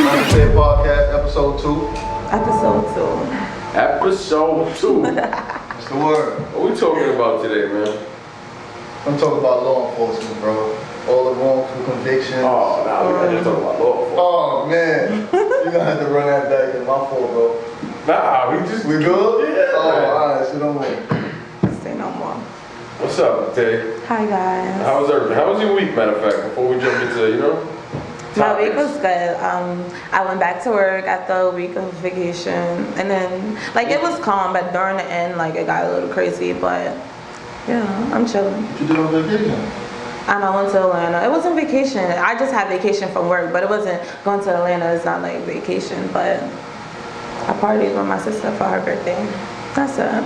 Unprepared podcast, episode 2. Episode 2. What's the word? What we talking about today, man? I'm talking about law enforcement, bro. All the wrongful convictions. Oh, nah, we gotta just talk about law enforcement. Oh, man. You're gonna have to run that back. It's my fault, bro. Nah, We good? Yeah. Oh, alright, so don't worry. Say no more. What's up, Tay? Hi guys. How was everything? How was your week, matter of fact, before we jump into, My week topics? was good. I went back to work after a week of vacation, and then it was calm, but during the end, it got a little crazy. But yeah, I'm chilling. What you did on vacation? I went to Atlanta. It wasn't vacation. I just had vacation from work, but it wasn't going to Atlanta. It's not like vacation, but I partied with my sister for her birthday. That's it.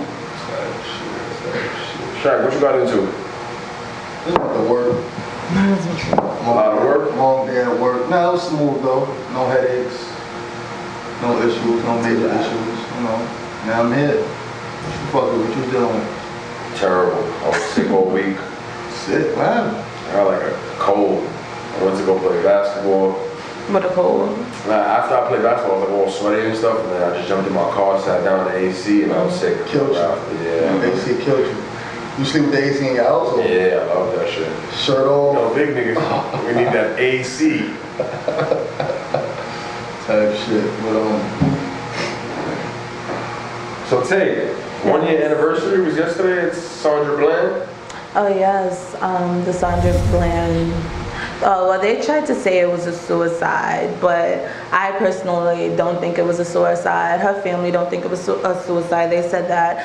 Shaq, what you got into? Just went to work. A lot of work? Long day at work. No, it was smooth though. No headaches. No issues. No major issues. Now I'm here. What you doing? Terrible. I was sick all week. Sick? What happened? I got a cold. I went to go play basketball. With a cold. After I played basketball, I was all sweaty and stuff, and then I just jumped in my car, sat down in the AC, and I was sick. Killed you. Yeah. The AC killed you. You sleep with the AC in your house? Or? Yeah, I love that shit. Shirt off? Big niggas, we need that AC. Type shit. But So Tay, 1 year anniversary was yesterday. It's Sandra Bland. Oh yes, the Sandra Bland. Well, they tried to say it was a suicide, but I personally don't think it was a suicide. Her family don't think it was a suicide. They said that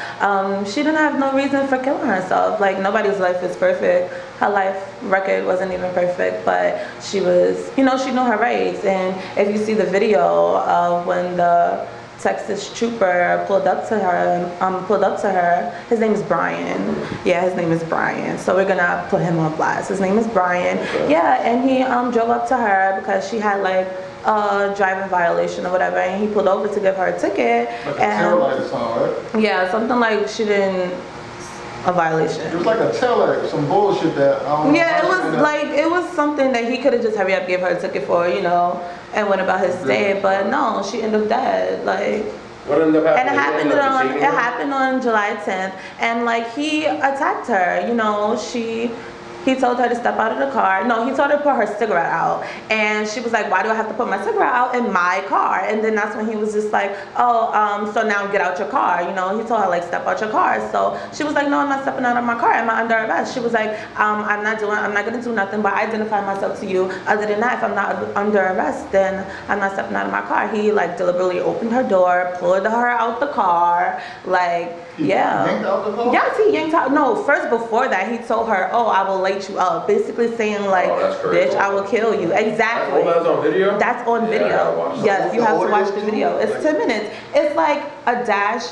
she didn't have no reason for killing herself. Nobody's life is perfect. Her life record wasn't even perfect, but she was, she knew her rights. And if you see the video of when the Texas trooper pulled up to her. His name is Brian. Yeah, his name is Brian. So we're gonna put him on blast. His name is Brian. Okay. Yeah, and he drove up to her because she had a driving violation or whatever, and he pulled over to give her a ticket. like a tail light or something, right? Yeah, something like she didn't a violation. It was like a tail light, some bullshit that I don't know. Yeah, it was something that he could have just hurry up, give her a ticket for, and went about his day. But no, she ended up dead. What ended up happening? And it happened on July 10th, and he attacked her. He told her to step out of the car. No, he told her to put her cigarette out. And she was like, why do I have to put my cigarette out in my car? And then that's when he was just like, so now get out your car. He told her, step out your car. So she was like, no, I'm not stepping out of my car. Am I under arrest? She was like, I'm not going to do nothing but identify myself to you. Other than that, if I'm not under arrest, then I'm not stepping out of my car. He deliberately opened her door, pulled her out the car, He yanked out the car? Yes, he yanked out. No, first before that, he told her, I will light you up. Basically saying bitch, I will kill you. Exactly. That's on video? That's on video. Yes, you have to watch the video. It's 10 minutes. It's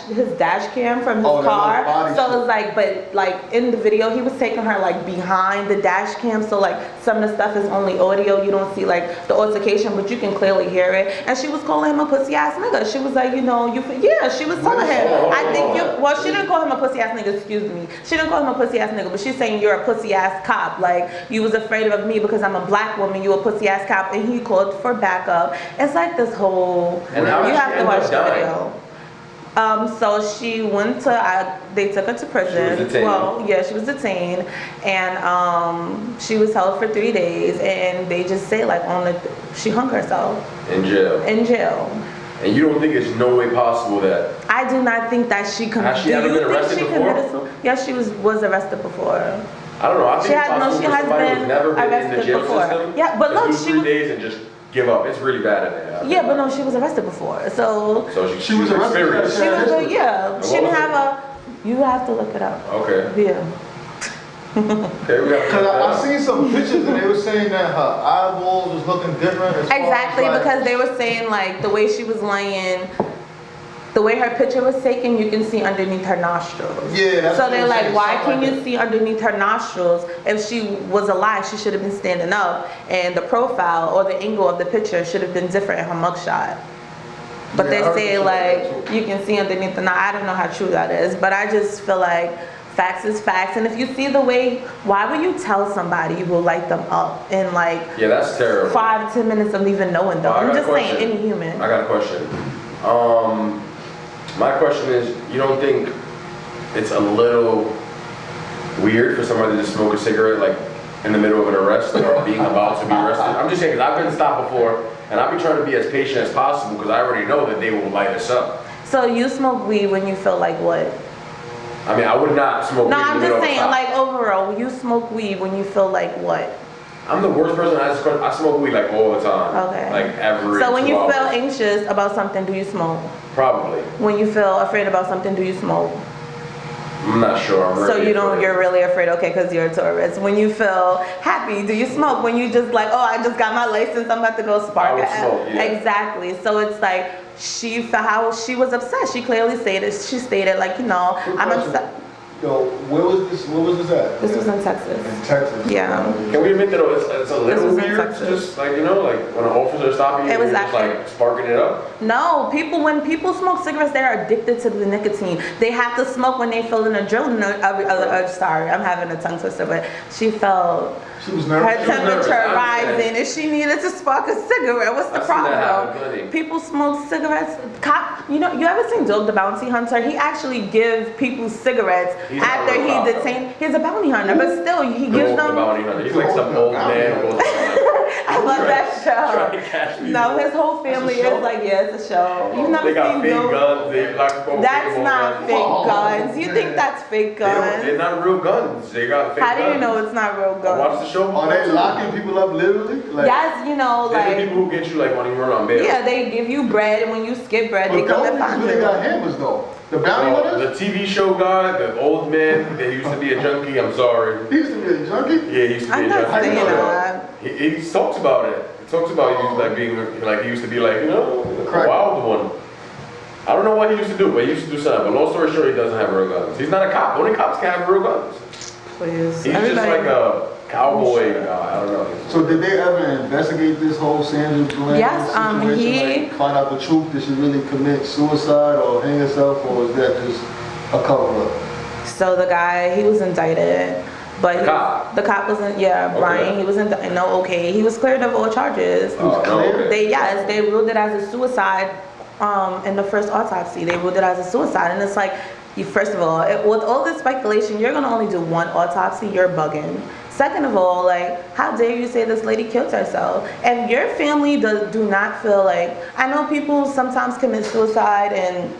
his dash cam from his car. So it's in the video, he was taking her behind the dash cam. So some of the stuff is only audio. You don't see the altercation, but you can clearly hear it. And she was calling him a pussy ass nigga. She was like, she was telling him, I think she didn't call him a pussy ass nigga, excuse me. She didn't call him a pussy ass nigga, but she's saying you're a pussy ass cop. You was afraid of me because I'm a black woman, you a pussy ass cop, and he called for backup. It's this whole, and you have to watch the video. So she went to, they took her to prison. She was detained. Well, yeah, she was detained, and she was held for 3 days, and they just say she hung herself. In jail. In jail. And you don't think it's no way possible that? I do not think that she committed. Has she ever been arrested before? Yes, she was arrested before. I don't know. I think She has who's never been in the arrested jail before. system. Yeah, but look, do she 3 days and just give up. It's really bad in there. Yeah, but no, she was arrested before. So she was experienced. She was she didn't have you have to look it up. Okay. Yeah. Okay, we got. Because I seen some pictures and they were saying that her eyeballs was looking different. Exactly, because they were saying the way she was laying. The way her picture was taken, you can see underneath her nostrils. Yeah, that's so they're saying, why can you see underneath her nostrils? If she was alive, she should have been standing up, and the profile or the angle of the picture should have been different in her mugshot. But they say you can see underneath the. I don't know how true that is, but I just feel Facts is facts. And if you see the way, why would you tell somebody you will light them up in like Yeah, that's terrible. 5-10 minutes of even knowing them? I'm just saying, any human. I got a question. My question is, you don't think it's a little weird for somebody to just smoke a cigarette like in the middle of an arrest or being about to be arrested? I'm just saying, because I've been stopped before, and I've been trying to be as patient as possible because I already know that they will light us up. So you smoke weed when you feel like what? I mean, I would not smoke weed. No, I'm in the just middle saying, of a like overall, you smoke weed when you feel like what? I'm the worst person. I smoke weed like all the time. Okay. Like every. So when 2 you hours. feel anxious about something, do you smoke? Probably. When you feel afraid about something, do you smoke? I'm not sure. I'm really So you don't, afraid. you're really afraid, okay, because you're a tourist. When you feel happy, do you smoke? When you just like, oh, I just got my license, I'm about to go spark I would a smoke, yeah. Exactly. So it's like, how she was upset. She clearly stated like, you know, I'm upset. Yo, where was this at? This was in Texas. In Texas. Yeah. Can we admit that it's a little was in weird, Texas. just like, you know, like when an officer stops you, It was you're just actually- like sparking it up? No, when people smoke cigarettes, they're addicted to the nicotine. They have to smoke when they feel an adrenaline. Sorry, I'm having a tongue twister, but she felt She was her nervous. temperature nervous, I understand. rising and she needed to spark a cigarette. What's the I've seen that happen problem? plenty. People smoke cigarettes. You ever seen Dog the Bounty Hunter? He actually gives people cigarettes He's not after a real he cop, detained. He's a bounty hunter, but still he gives The them. bounty hunter. He's like some old man who goes I love that trying to show. catch people. No, his whole family It's a show? is like, yeah, it's a show. You've never They got seen fake Dog? guns. They lock people. That's not fake Oh, guns. You man. think that's fake They're guns? not real guns. They got fake How do guns. you know it's not real I guns? watched the show. Are they locking people up literally? Like, Yes, you know, They're the like, people who get you like when you run on bail. yeah, they give you bread, and when you skip bread, they but come those and find really you. got hammers though. The bounty Well, hunters? the TV show guy, the old man that used to be a junkie, I'm sorry. He used to be a junkie? Yeah, he used to be I'm a not junkie. saying know that. He talks about it. He talks about he like being like he used to be like, you know, a Correct. wild one. I don't know what he used to do, but he used to do something. But long story short, he doesn't have real guns. He's not a cop. Only cops can have real guns. Please. He's just like a cowboy guy. I don't know. So did they ever investigate this whole Sandra Bland Yes, situation? Like, find out the truth? Did she really commit suicide or hang herself, or is that just a cover-up? So the guy, he was indicted, but The cop? wasn't. Yeah, Okay. Brian, he was indicted. No, okay, he was cleared of all charges. Oh, no, okay. They ruled it as a suicide. In the first autopsy, they ruled it as a suicide, and it's like, first of all, with all this speculation, you're gonna only do one autopsy. You're bugging. Second of all, like, how dare you say this lady killed herself? And your family do not feel like, I know people sometimes commit suicide and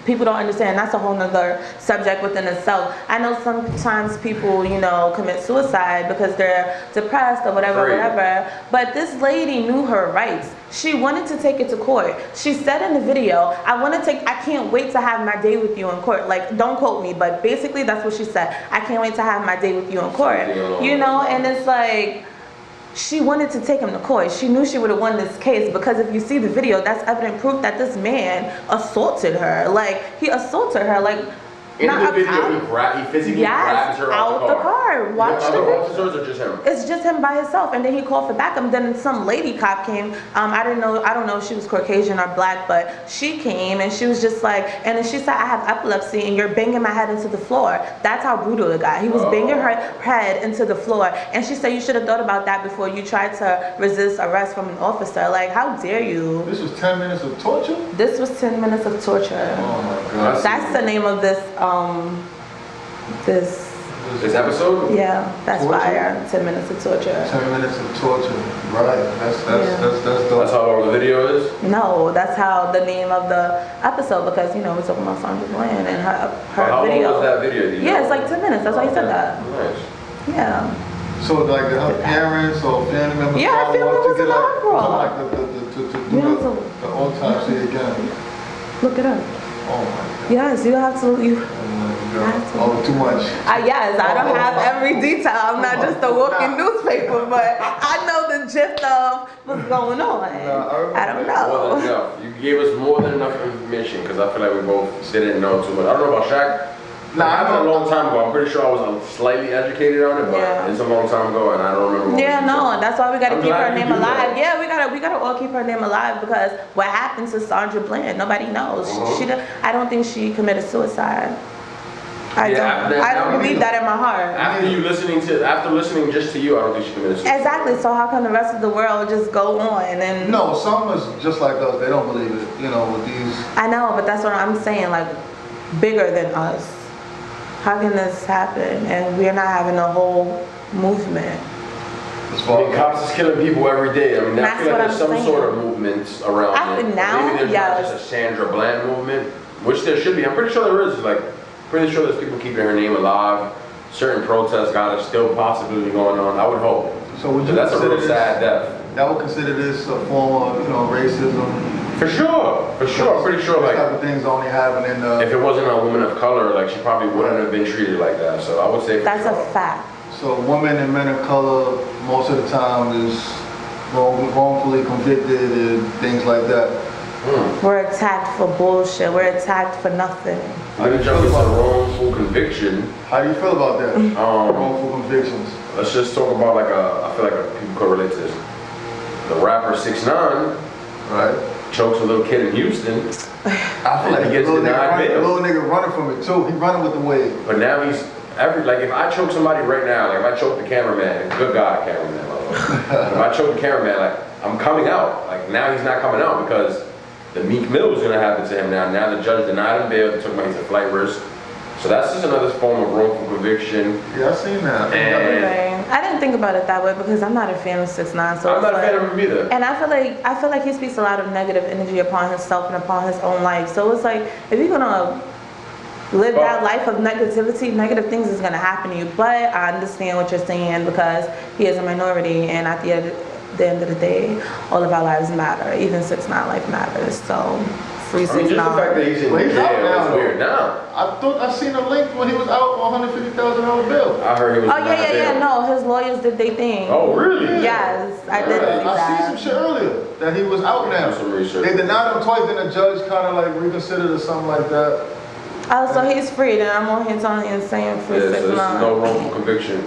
people don't understand. That's a whole nother subject within itself. I know sometimes people, you know, commit suicide because they're depressed or whatever, Right. whatever. But this lady knew her rights. She wanted to take it to court. She said in the video, I can't wait to have my day with you in court. Like, don't quote me, but basically that's what she said. I can't wait to have my day with you in court. You know, and it's like, she wanted to take him to court. She knew she would have won this case because if you see the video, that's evident proof that this man assaulted her. Like, he assaulted her. Like, In not the a cop. video, he physically grabs her out the car. Watch the the other video. officers or just him? It's just him by himself, and then he called for backup. Then some lady cop came. I don't know if she was Caucasian or black, but she came and she was just like, and then she said, I have epilepsy and you're banging my head into the floor. That's how brutal it got. He was banging her head into the floor, and she said, you should have thought about that before you tried to resist arrest from an officer. Like, how dare you? This was 10 minutes of torture? This was 10 minutes of torture. Oh my God. That's the name of this, This episode? yeah, that's Torture? fire. 10 minutes of torture. 10 minutes of torture. Right. That's That's dope. how long the video is? No, that's how the name of the episode, because, you know, we're talking about Sandra Bland and her How video. long was that video? Do you Yeah, know? it's like 10 minutes. That's why he said that. Nice. Yeah. So like her parents or family members Yeah, her follow family up to was get in the uproar. like to You have do to the autopsy again. look it up. Oh my God. Yes, you have to. Oh my God. Oh, too much. Yes, I don't have every detail. I'm not just a walking newspaper, but I know the gist of what's going on. I don't More than know. enough. You gave us more than enough information because I feel like we both didn't know too much. I don't know about Shaq. Nah, I I happened know. a long time ago. I'm pretty sure I was slightly educated on it, but Yeah. it's a long time ago and I don't remember what Yeah, was no, said. that's why we gotta I'm keep glad her you name do that. alive. Yeah, we gotta all keep her name alive because what happened to Sandra Bland, nobody knows. Uh-huh. I don't think she committed suicide. I don't believe that in my heart. After listening just to you, I don't think she committed suicide. Exactly. So how can the rest of the world just go on and? No, some is just like us. They don't believe it. You know, with these. I know, but that's what I'm saying. Like, bigger than us. How can this happen? And we're not having a whole movement. I mean, cops is killing people every day. I mean, I feel like there's some saying. sort of movements around it. Now, maybe there's yes. not just a Sandra Bland movement, which there should be. I'm pretty sure there is. Like, pretty sure there's people keeping her name alive. Certain protests got still possibly going on. I would hope. So would you that's a consider real sad death. That would consider this a form of, racism? For sure. I'm pretty sure. This Like, type of things only happen in. if it wasn't a woman of color, like she probably wouldn't have been treated like that. So I would say that's a fact. So women and men of color, most of the time, is wrongfully convicted and things like that. We're attacked for bullshit. We're attacked for nothing. I can jump into wrongful conviction. How do you feel about that? Wrongful convictions. Let's just talk about I feel like people could relate to this. The rapper 6ix9ine, right, chokes a little kid in Houston. I feel like he gets denied bail. The little nigga running from it too. He running with the wave. But now he's like if I choke somebody right now, like if I choke the cameraman, good God, cameraman, if I choke the cameraman, like I'm coming out. Like now he's not coming out because the Meek Mill was gonna happen to him now. Now the judge denied him bail. They took him into flight risk. So that's just another form of wrongful conviction. Yeah, I seen that. And I didn't think about it that way because I'm not a fan of 6ix9ine. So I'm not a fan of him either. And I feel like he speaks a lot of negative energy upon himself and upon his own life. So it's like if you're gonna live that life of negativity, negative things is gonna happen to you. But I understand what you're saying because he is a minority, and at the end of the day, all of our lives matter. Even 6ix9ine life matters. So. Free 6ix9ine. Just the fact that he's in jail is weird now. I seen a link when he was out on $150,000 bail. I heard he was. Oh yeah. No, his lawyers did their thing. Oh really? Yes, I did see that. I seen some shit earlier that he was out now. Some research. They denied him twice, then the judge kind of like reconsidered or something like that. Oh, so he's free. Then I'm on here telling you and saying free 6ix9ine. So this is no wrongful conviction.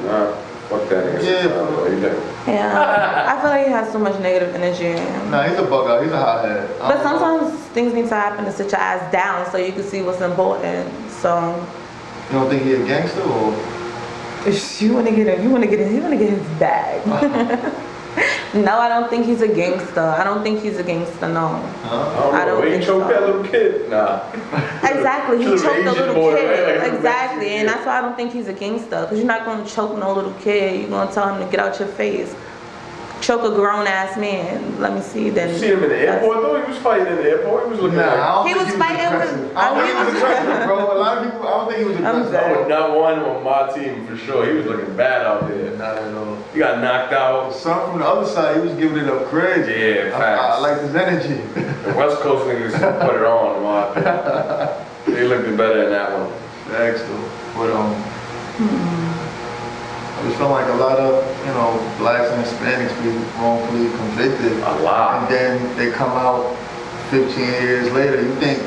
Fuck that nigga. Yeah. What do you think? Yeah, I feel like he has so much negative energy. Nah, he's a bug out. He's a hothead. But sometimes things need to happen to sit your ass down so you can see what's important. So. You don't think he a gangster or? You wanna get his bag. No, I don't think he's a gangster. I don't think he's a gangster. No. I don't think he choked that little kid. Nah. Exactly, he choked the little boy, kid. right? Like Exactly, and that's why I don't think he's a gangster. Cause you're not gonna choke no little kid. You're gonna tell him to get out your face. Choke a grown ass man. Let me see. Then you see him in the airport though. He was fighting in the airport. He was looking. He was fighting with. I don't think he was aggressive, bro. A lot of people. I don't think he was aggressive. I would not want him on my team for sure. He was looking bad out there. Not at all. He got knocked out. Some from the other side, he was giving it up crazy. Yeah, facts. I like his energy. The West Coast niggas put it on. They looked better in that one. Thanks though. But I just feel like a lot of, blacks and Hispanics be wrongfully convicted. A lot. And then they come out 15 years later. You think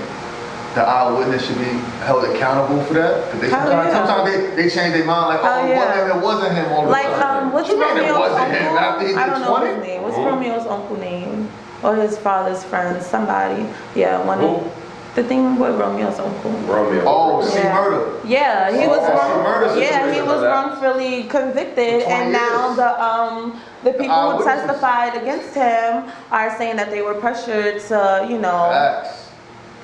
the eyewitness should be held accountable for that? Because sometimes they change their mind, like, it wasn't him all the time. What's What you mean it Romeo's wasn't him uncle? after he did I don't know 20? his name. What's Romeo's uncle name? Or his father's friend? Somebody. Yeah, one Who? The thing with Romeo's uncle. Romeo. Oh, see murder. Yeah, he was he was that. wrongfully convicted, and now the people who testified against him are saying that they were pressured to, Facts.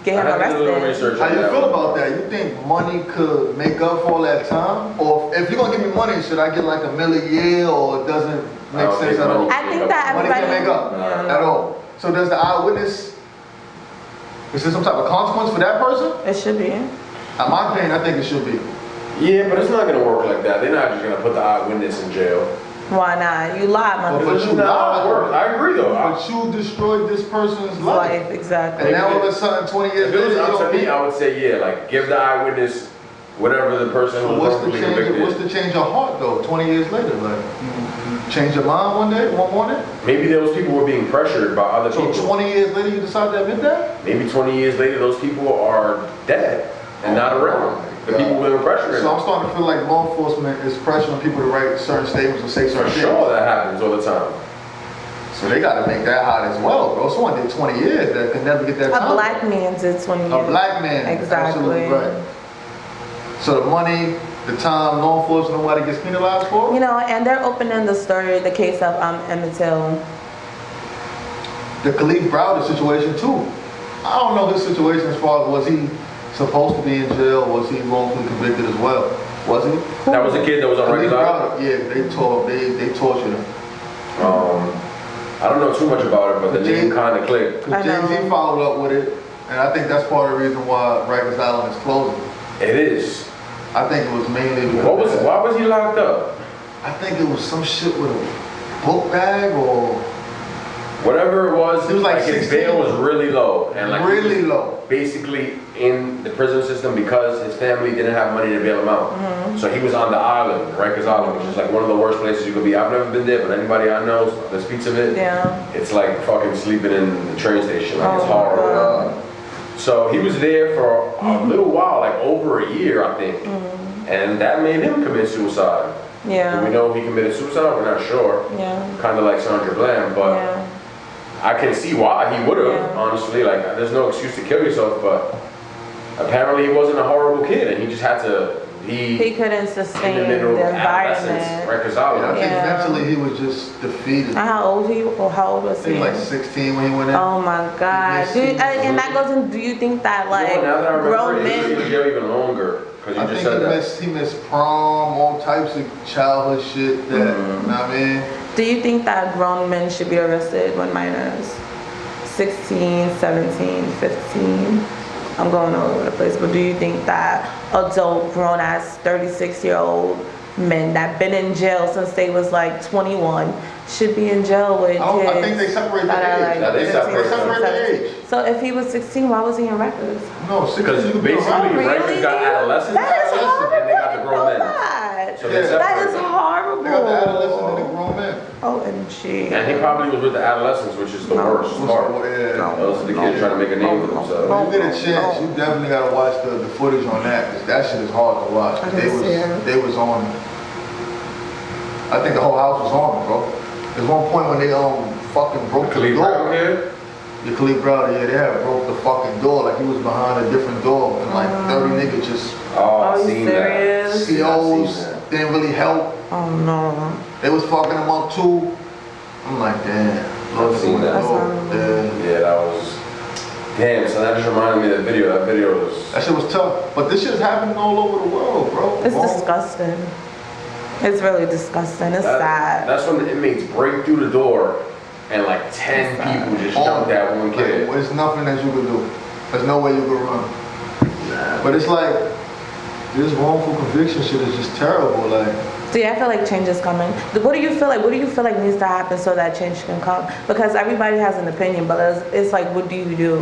get him arrested. How you feel about that? You think money could make up for all that time? Or if you're gonna give me money, should I get like $1 million a year, or it doesn't make sense at all? I think that money everybody can't make up at all. So does the eyewitness, is there some type of consequence for that person? It should be. In my opinion, I think it should be. Yeah, but it's not gonna work like that. They're not just gonna put the eyewitness in jail. Why not? You lied, my But you not work. I agree though. But you destroyed this person's life. Exactly. And now all of a sudden, 20 years If it was later, up to me, I would say like give the eyewitness whatever the person who was wrongfully convicted. What's the change of heart though? 20 years later, like you change your mind one morning? Maybe those people were being pressured by other people. So 20 years later, you decide to admit that? Maybe 20 years later, those people are dead and not around. The people who were pressuring. So I'm starting to feel like law enforcement is pressuring people to write certain statements or say certain things. Sure, that happens all the time. So they got to make that hot as well, bro. Someone did 20 years that could never get that time. A black man did 20 years. A black man. Exactly. Absolutely right. So the money, the time, law enforcement, nobody gets penalized for it? You know, and they're opening the case of Emmett Till. The Kalief Browder situation too. I don't know his situation as far as was he supposed to be in jail, was he wrongfully convicted as well? Was he? That was a kid that was on Rikers Island? Yeah, they tortured him. I don't know too much about it, but the name kind of clicked. Because Jay-Z followed up with it, and I think that's part of the reason why Rikers Island is closing. It is. I think it was mainly because why was he locked up? I think it was some shit with a book bag or whatever it was like his 16. bail was really low, and like really low. Basically in the prison system because his family didn't have money to bail him out. So he was on the island, Rikers Island, which is like one of the worst places you could be. I've never been there, but anybody I know that speaks of it, it's like fucking sleeping in the train station. Like it's horrible. So he was there for a little while, like over a year, I think, and that made him commit suicide. Do we know if he committed suicide? We're not sure. Kind of like Sandra Bland, but I can see why he would have, honestly. Like, there's no excuse to kill yourself, but apparently he wasn't a horrible kid, and he just had to be. He couldn't sustain the environment. Rikers Island. I think mentally he was just defeated. How old was he? He was like 16 when he went in. Oh my God! And that goes in. Do you think that like grown men? He was in jail even longer because you just said that. He missed prom, all types of childhood shit. That you know what I mean. Do you think that grown men should be arrested when minors? 16, 17, 15? I'm going all over the place, but do you think that adult, grown-ass, 36-year-old men that been in jail since they was like 21 should be in jail with kids? I think they separate the age. Like they separate the age. So if he was 16, why was he in Rikers? No, because basically Rikers got adolescents and they got the grown men. So that is horrible. They got the adolescents and the grown men. OMG. And he probably was with the adolescents, which is the worst part. Those are the kids trying to make a name for themselves. When you get a chance, you definitely gotta watch the footage on that, because that shit is hard to watch. They was on it. I think the whole house was on it, bro. There's one point when they fucking broke the door. The Kalief Browder, they had broke the fucking door, like he was behind a different door, and like 30 niggas just. Are you serious? COs didn't really help. Oh no. They was fucking him up too. I'm like, damn. I've seen that. Yeah, that was. Damn, so that just reminded me of that video. That video was. That shit was tough. But this shit's happening all over the world, bro. It's disgusting. It's really disgusting. It's sad. That's when the inmates break through the door and like 10 people just jump that one kid. Like, there's nothing that you can do. There's no way you can run. But it's like, this wrongful conviction shit is just terrible. Like. See, I feel like change is coming. What do you feel like? What do you feel like needs to happen so that change can come? Because everybody has an opinion, but it's like, what do you do?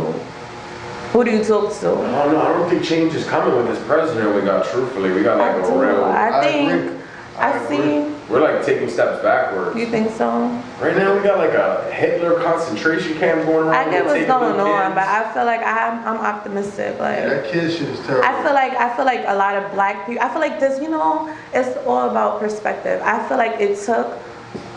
Who do you talk to? Oh no, I don't think change is coming with this president we got. Truthfully, we got like a real. I see. We're like taking steps backwards. You think so? Right now we got like a Hitler concentration camp going around. I get what's going on, but I feel like I'm optimistic. Like that kid shit is terrible. I feel like a lot of black people. I feel like this. You know, it's all about perspective. I feel like it took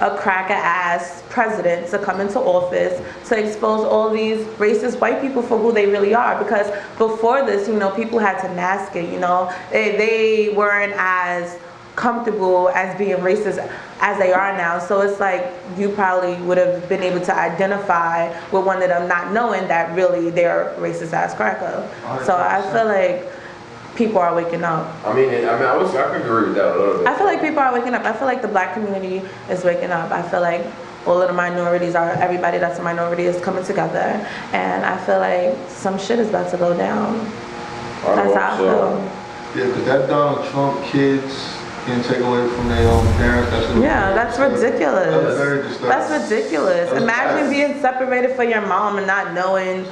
a cracker-ass president to come into office to expose all these racist white people for who they really are. Because before this, you know, people had to mask it. You know, they weren't as comfortable as being racist as they are now. So it's like you probably would have been able to identify with one of them not knowing that really they're racist ass cracker. 100%. So I feel like people are waking up. I could agree with that a little bit. I feel like people are waking up. I feel like the black community is waking up. I feel like all of the minorities everybody that's a minority is coming together. And I feel like some shit is about to go down. That's how I feel. Yeah, because that Donald Trump kids can take away from their own parents. That's ridiculous. That's ridiculous. Imagine being separated from your mom and not knowing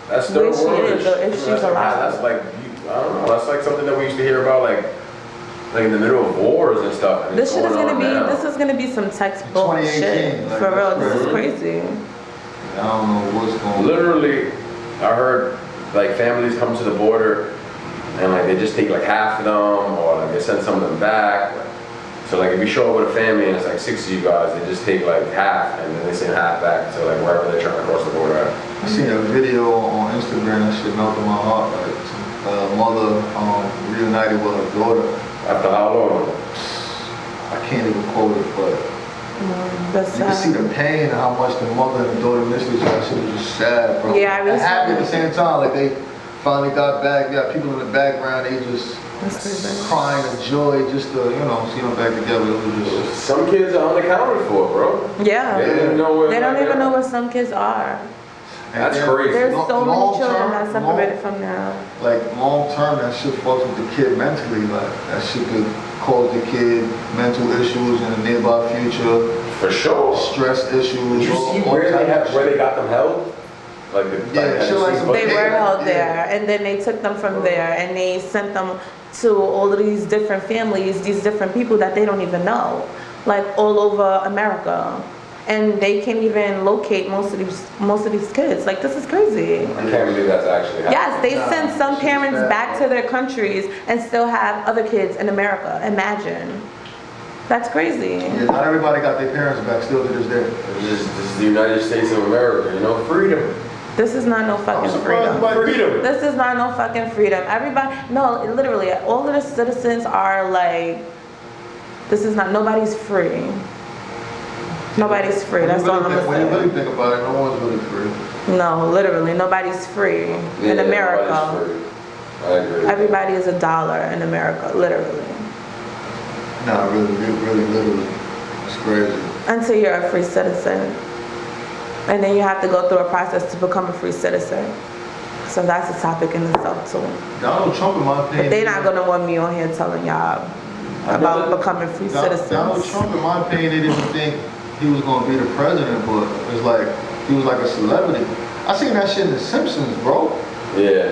where she is or if she's alive. That's like, I don't know, that's like something that we used to hear about like in the middle of wars and stuff. And this is gonna be some textbook shit. Like, for real, this is crazy. I don't know what's going on. Literally, I heard like families come to the border and like they just take like half of them, or like they send some of them back. So like if you show up with a family and it's like 6 of you guys, they just take like half and then they send half back to like wherever they're trying to cross the border at. I seen a video on Instagram that shit melted my heart. mother reunited with her daughter. After how long? I can't even quote it, but you can see the pain and how much the mother and the daughter missed each other. Shit was just sad, bro. Yeah, I really happy at the same time. Like they finally got back. You got people in the background. They just crying of joy just to, see them back together. It was just... Some kids are unaccounted for, bro. Yeah. They don't even know where they don't even know where some kids are. That's crazy. There's so many children that separated from them. Like long term, that shit fucks with the kid mentally. Like that shit could cause the kid mental issues in the nearby future. For sure. Stress issues. Did you see where they got them held? Like they were held there, and then they took them from there, and they sent them to all of these different families, these different people that they don't even know, like all over America. And they can't even locate most of these kids. Like, this is crazy. I can't believe that's actually happening. Yes, they send some parents back to their countries and still have other kids in America. Imagine. That's crazy. Yeah, not everybody got their parents back still to this day. This is the United States of America, freedom. This is not no fucking freedom. This is not no fucking freedom. Everybody, no, literally, all of the citizens are like, this is not, nobody's free. Nobody's free. That's all I'm gonna say. When you really think about it, no one's really free. No, literally, nobo's free in America. I agree. Everybody is $1 in America, literally. No, really, literally. It's crazy. Until you're a free citizen. And then you have to go through a process to become a free citizen. So that's a topic in itself too. Donald Trump, in my opinion. But they're not gonna want me on here telling y'all about becoming free citizens. Donald Trump, in my opinion, they didn't think he was going to be the president, but it's like he was like a celebrity. I seen that shit in The Simpsons, bro. Yeah.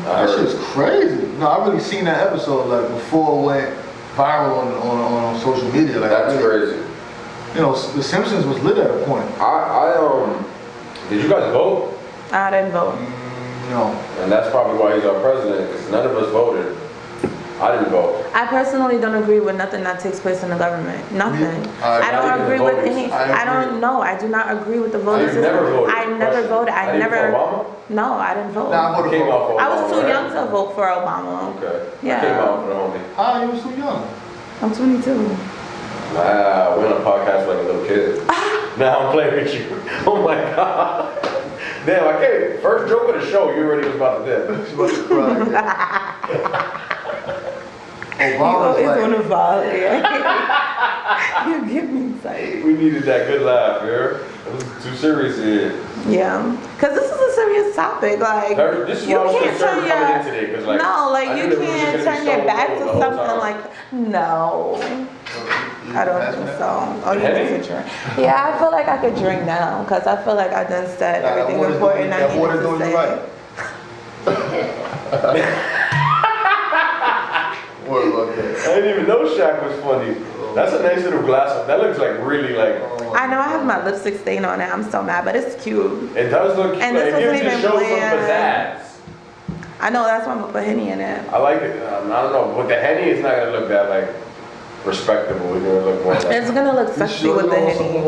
That shit's crazy. No, I really seen that episode like before it went viral on social media. Like that's crazy. The Simpsons was lit at a point. Did you guys vote? I didn't vote. No. And that's probably why he's our president, because none of us voted. I didn't vote. I personally don't agree with nothing that takes place in the government. Nothing. I don't agree with any. I don't know. I do not agree with the voting system. Never voted. I never voted. I never. For Obama? No, I didn't vote. Nah, I was too young to vote for Obama. Okay. Yeah. I came out for the homie. How you was too young? I'm 22. Nah, we're on a podcast like a little kid. Nah, I'm playing with you. Oh my God. Damn, I can't. First joke of the show, you already was about to dip. She was about to cry. Obama's you always want to violate. You get me excited. We needed that good laugh, here. It was too serious here. Yeah, because this is a serious topic. Like, this is you why I was can't turn concerned coming in today, because like, no, like you can't turn your back to something like, no. I don't think so. Oh, you need to drink. Yeah, I feel like I could drink now because I feel like I done said everything important I needed to say. Right. I didn't even know Shaq was funny. That's a nice little glass. That looks like really like. I know I have my lipstick stain on it. I'm so mad, but it's cute. It does look cute. And this it wasn't gives even the show some pizzazz. I know, that's why I'm gonna put Henny in it. I like it. I don't know. With the Henny, it's not gonna look that like respectable. It's gonna look more like. It's gonna look sexy with the Henny.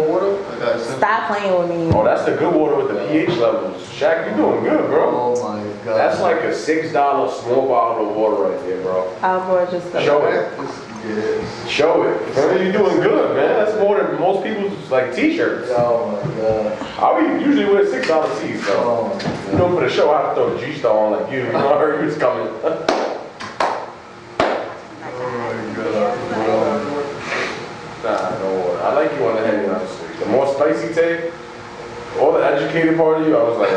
Stop playing with me. Oh, that's the good water with the pH levels. Shaq, you doing good, bro. Oh my God. That's like a $6 small bottle of water right there, bro. I'll just show it. Yes. Show it. Man, you're doing good, man. That's more than most people's like t-shirts. Oh my God. I usually wear $6 tees, so for the show I have to throw the G-Star on like you. I heard you was coming. Nah, no water. I like you on the Henny, honestly. The more spicy take, all the educated part of you, I was like,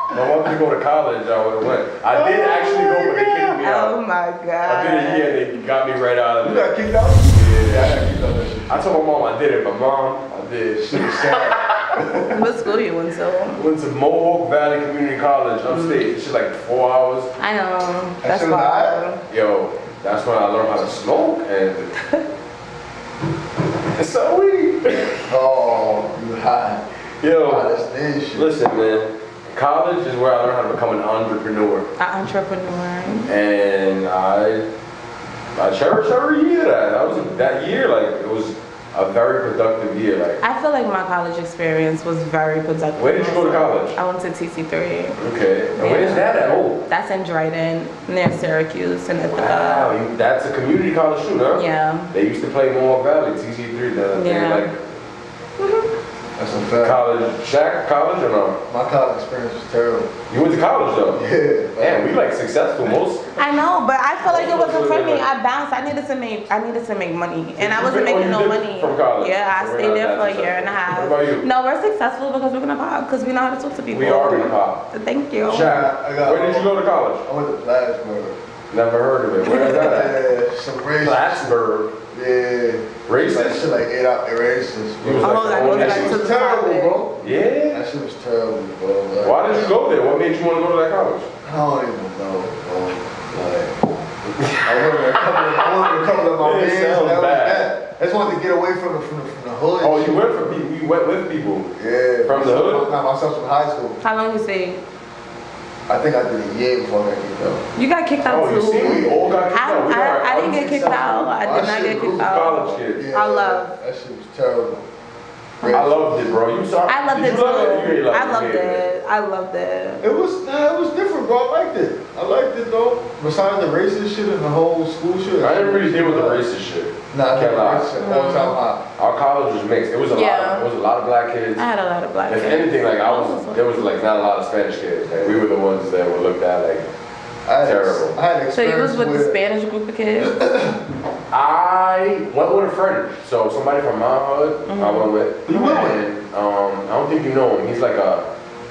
if I wanted to go to college, I would have went. I did actually go, but they kicked me out. Oh my God. I did a year, they got me right out of it. You got kicked out? Yeah, I got kicked out that shit. I told my mom I did it, but Mom, I did. She was sad. What school you went to? Went to Mohawk Valley Community College, upstate. It's just like 4 hours. I know. That's far. Yo, that's when I learned how to smoke, and it's so weird. Oh, you high. Yo, listen, man. College is where I learned how to become an entrepreneur. An entrepreneur. And I cherish every year that. That year, like, it was, a very productive year. Like, I feel like my college experience was very productive. Where did you go to college? I went to TC3. Okay. And where is that at? Oh. That's in Dryden, near Syracuse and Ithaca. Wow, that's a community college too, huh? Yeah. They used to play Mohawk Valley, TC3. Yeah. Like, That's a fact. college, Shaq, college or no? My college experience was terrible. You went to college though? Yeah. Man, we like successful most. I know, but I feel like it wasn't for me. I bounced. I needed to make money, and I wasn't making no money. From college? Yeah, I stayed there for a year and a half. What about you? No, we're successful because we're gonna pop. Because we know how to talk to people. We are gonna pop. Thank you. Shaq, where did you go to college? I went to Plattsburgh. Never heard of it. Where is that at? Yeah, some racist. Plattsburgh. Yeah. Racist? That shit like 8 out racist, You was bro. like, that oh, goes that back shit to was the Terrible, topic. bro. Yeah? That shit was terrible, bro. Like, Why did you go there? What made you want to go to that college? I don't even know, bro. Like, I went with a couple of my It friends, sounds and that was bad. that. I just wanted to get away from the hood. Oh, you went for people. You went with people. Yeah. From the hood? Not myself from high school. How long you stay? I think I did a year before I got kicked out. You got kicked out Oh, too. you see, we all got kicked out. We are I didn't get kicked out. I did not get kicked out. College kids. Yeah, I love. That shit was terrible. I loved it, bro. You saw? I loved did it you love it? You too. ain't love I loved yeah. it. I loved it. It was different, bro. I liked it. I liked it though. Besides the racist shit and the whole school shit. I didn't really deal with the racist shit. Nah, I Can't lie. racist shit all the time high. Our college was mixed. It was a Yeah. lot of black kids. I had a lot of black If kids. anything, like there was like not a lot of Spanish kids. Like, we were the ones that were looked at like terrible. I had So you experience was with the Spanish group of kids? I went with a friend. So somebody from my hood, I went with. You went with? And I don't think you know him. He's like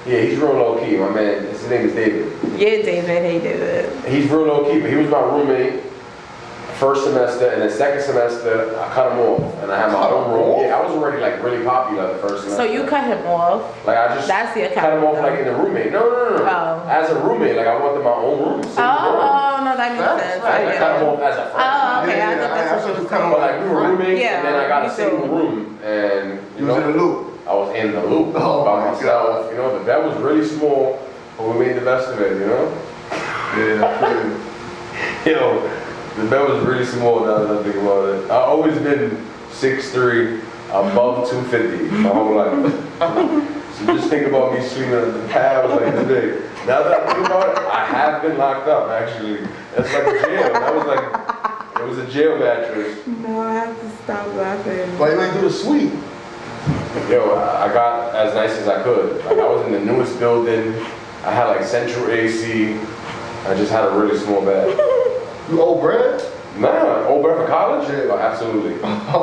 he's real low key. My man, his name is David. Yeah, David. Hey, David. He's real low key, but he was my roommate first semester, and then second semester I cut him off, and I had my own room. Yeah, I was already like really popular the first semester. So you cut him off? Like I just That's the cut him off account, like in a roommate. No. Oh. As a roommate, like I wanted my own room. Oh, no, that makes sense. Like, I I cut him get off as a friend. Oh, okay. I thought that's what you was saying. But like we were roommates, Yeah, and then I got me a single too. room, and You was in the loop. I was in the loop Oh by my myself. God. You know, the bed was really small, but we made the best of it. You know. Yeah, Yo, the bed was really small now that I think about it. I've always been 6'3", above 250 my whole life. So just think about me sleeping on the pad like this big. Now that I think about it, I have been locked up actually. That's like a jail. That was like, it was a jail mattress. No, I have to stop laughing. Why you ain't do the suite? Yo, I got as nice as I could. Like I was in the newest building. I had like central AC. I just had a really small bed. You old bread? Nah, old bread for college? Yeah. Oh, absolutely. I'll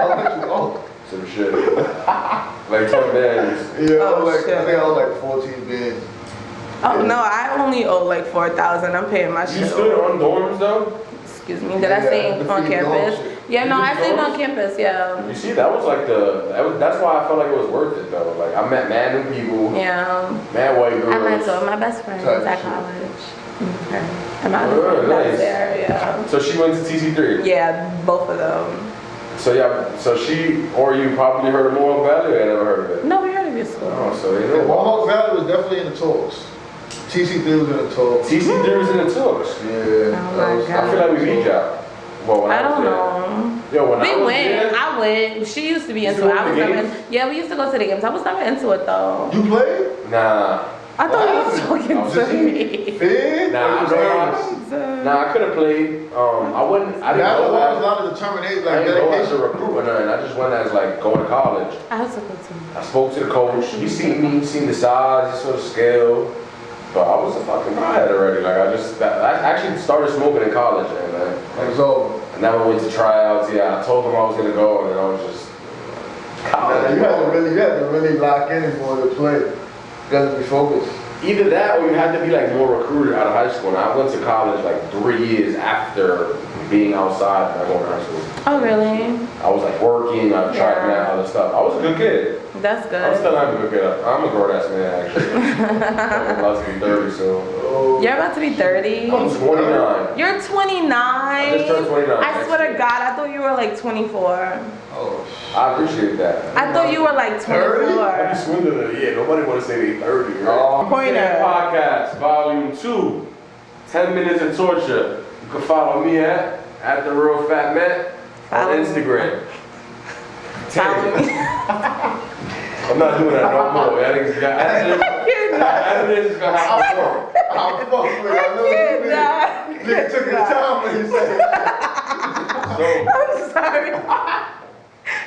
let you old. Some shit. Like 20 days. Yeah, Oh, I shit. think I owe like 14 beds. Oh, no, I only owe like $4,000. I'm paying my You shit. stood on dorms though? Excuse me, did I stay the on free campus? dorm shit. Yeah, no, You I did stayed dorms? on campus, yeah. You see, that was like that's why I felt like it was worth it though. Like I met mad new people, Yeah. mad white girls. I met two of my best friends Type at shit. college. And my Oh, other friend that nice. was there, yeah. So she went to TC3. Yeah, both of them. So yeah, so she or you probably heard of Mohawk Valley or I never heard of it? No, we heard of your school. Oh, so you Yeah, know. Mohawk Valley was definitely in the talks. TC3 was in the talks. TC3 was in the talks. Yeah. Oh that my was- God. I feel like we beat y'all. Well, when I was don't there. know. Yo, when I We was went. there, I went. She used to be You used into to it. go I to was the never. games? Yeah, we used to go to the games. I was never into it though. You played? nah. I thought you was I talking was to just- me. Fed? Nah, I Or don't nervous? Nah, I could have played. I didn't That go was a as, lot of determination, I like didn't go as a dedication. recruit or nothing. I just went as like going to college. I was supposed to. I spoke to the coach. He seen me, he seen the size, he saw the scale. But I was a fucking rawhead already. Like I actually started smoking in college, man. It was over. I never went to tryouts. Yeah, I told them I was gonna go, and then I was just college. You had to really lock in in order to play. You got to be focused. Either that, or you had to be like more recruited out of high school. And I went to college like 3 years after being outside when I went to high school. Oh really? I was like working, I tried Yeah. other stuff. I was a good kid. That's good. I'm still am a good kid. I'm a grown ass man actually. I'm about to be 30 soon. You're about to be 30. I'm 29. You're 29. I just turned 29. I swear to God, I thought you were like 24. Oh, I appreciate that. I thought you were like 24. I be swindling it. Yeah, nobody want to say they 30, right? Pointer. Podcast, volume 2. 10 minutes of torture. You can follow me at The Real Fat Man on Follow me. Instagram. Follow me. I'm not doing that no more. That nigga's got. That nigga's gonna have to work. I'm fucking with it. I know what you mean. Nigga took his time when he said it. I'm sorry.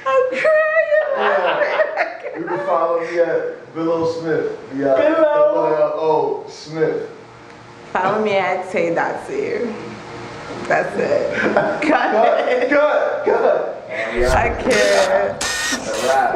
I'm crying. You can follow me at Billow Smith. Billow Smith. Follow me at Tay.C. That's it. Cut. Cut. I can't. That's a wrap.